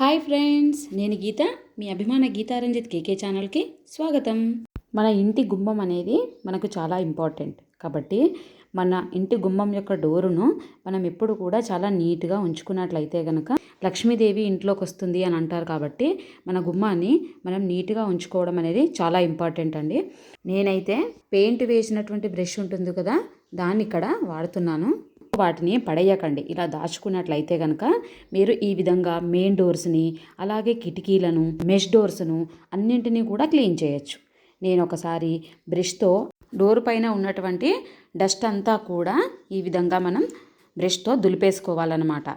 Hi friends, నేను గీత, మీ అభిమాన గీతారంజిత్ కేకే ఛానల్కి స్వాగతం. మన ఇంటి గుమ్మం అనేది మనకు చాలా ఇంపార్టెంట్ కాబట్టి మన ఇంటి గుమ్మం యొక్క డోరును మనం ఎప్పుడు కూడా చాలా నీట్గా ఉంచుకున్నట్లయితే కనుక లక్ష్మీదేవి ఇంట్లోకి వస్తుంది అని అంటారు. కాబట్టి మన గుమ్మాన్ని మనం నీట్గా ఉంచుకోవడం అనేది చాలా ఇంపార్టెంట్ అండి. నేనైతే పెయింట్ వేసినటువంటి బ్రష్ ఉంటుంది కదా, దాన్ని ఇక్కడ వాడుతున్నాను. వాటిని పడేయకండి. ఇలా దాచుకున్నట్లయితే కనుక మీరు ఈ విధంగా మెయిన్ డోర్స్ని, అలాగే కిటికీలను, మెష్ డోర్స్ను అన్నింటినీ కూడా క్లీన్ చేయొచ్చు. నేను ఒకసారి బ్రష్తో డోర్ పైన ఉన్నటువంటి డస్ట్ అంతా కూడా ఈ విధంగా మనం బ్రష్తో దులిపేసుకోవాలన్నమాట.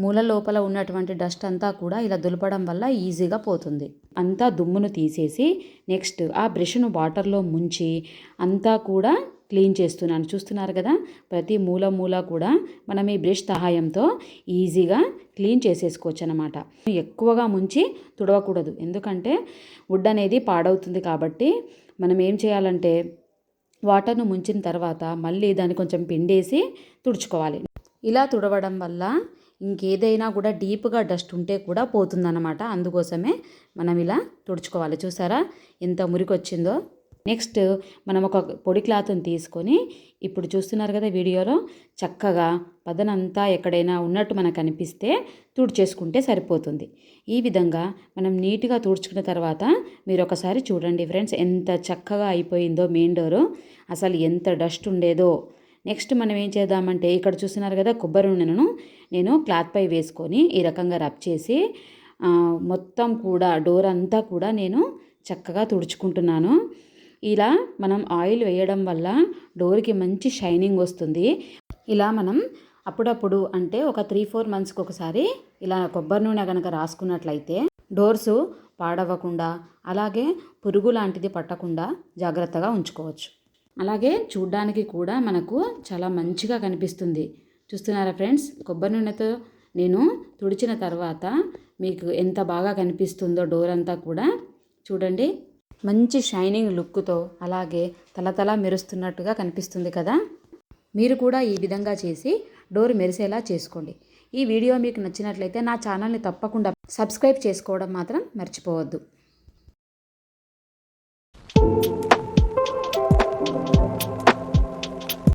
మూల లోపల ఉన్నటువంటి డస్ట్ అంతా కూడా ఇలా దులపడం వల్ల ఈజీగా పోతుంది. అంతా దుమ్మును తీసేసి నెక్స్ట్ ఆ బ్రష్ను వాటర్లో ముంచి అంతా కూడా క్లీన్ చేస్తున్నాను. చూస్తున్నారు కదా, ప్రతి మూల కూడా మనం ఈ బ్రష్ సహాయంతో ఈజీగా క్లీన్ చేసేసుకోవచ్చు అన్నమాట. ఎక్కువగా ముంచి తుడవకూడదు, ఎందుకంటే వుడ్ అనేది పాడవుతుంది. కాబట్టి మనం ఏం చేయాలంటే వాటర్ను ముంచిన తర్వాత మళ్ళీ దాన్ని కొంచెం పిండేసి తుడుచుకోవాలి. ఇలా తుడవడం వల్ల ఇంకేదైనా కూడా డీప్గా డస్ట్ ఉంటే కూడా పోతుందన్నమాట. అందుకోసమే మనం ఇలా తుడుచుకోవాలి. చూసారా ఎంత మురికి వచ్చిందో. నెక్స్ట్ మనం ఒక పొడి క్లాత్ని తీసుకొని, ఇప్పుడు చూస్తున్నారు కదా వీడియోలో, చక్కగా పదనంతా ఎక్కడైనా ఉన్నట్టు మనకు అనిపిస్తే తుడిచేసుకుంటే సరిపోతుంది. ఈ విధంగా మనం నీట్గా తుడుచుకున్న తర్వాత మీరు ఒకసారి చూడండి ఫ్రెండ్స్, ఎంత చక్కగా అయిపోయిందో మెయిన్ డోరు. అసలు ఎంత డస్ట్ ఉండేదో. నెక్స్ట్ మనం ఏం చేద్దామంటే, ఇక్కడ చూస్తున్నారు కదా కొబ్బరి నూనెను నేను క్లాత్ పై వేసుకొని ఈ రకంగా రబ్ చేసి మొత్తం కూడా డోర్ అంతా కూడా నేను చక్కగా తుడుచుకుంటున్నాను. ఇలా మనం ఆయిల్ వేయడం వల్ల డోర్కి మంచి షైనింగ్ వస్తుంది. ఇలా మనం అప్పుడప్పుడు అంటే ఒక 3-4 మంత్స్కి ఒకసారి ఇలా కొబ్బరి నూనె కనుక రాసుకున్నట్లయితే డోర్సు పాడవకుండా, అలాగే పురుగు లాంటిది పట్టకుండా జాగ్రత్తగా ఉంచుకోవచ్చు. అలాగే చూడ్డానికి కూడా మనకు చాలా మంచిగా కనిపిస్తుంది. చూస్తున్నారా ఫ్రెండ్స్, కొబ్బరి నూనెతో నేను తుడిచిన తర్వాత మీకు ఎంత బాగా కనిపిస్తుందో డోర్ అంతా కూడా. చూడండి, మంచి షైనింగ్ లుక్తో అలాగే తలతల మెరుస్తున్నట్టుగా కనిపిస్తుంది కదా. మీరు కూడా ఈ విధంగా చేసి డోర్ మెరిసేలా చేసుకోండి. ఈ వీడియో మీకు నచ్చినట్లయితే నా ఛానల్ని తప్పకుండా సబ్స్క్రైబ్ చేసుకోవడం మాత్రం మర్చిపోవద్దు.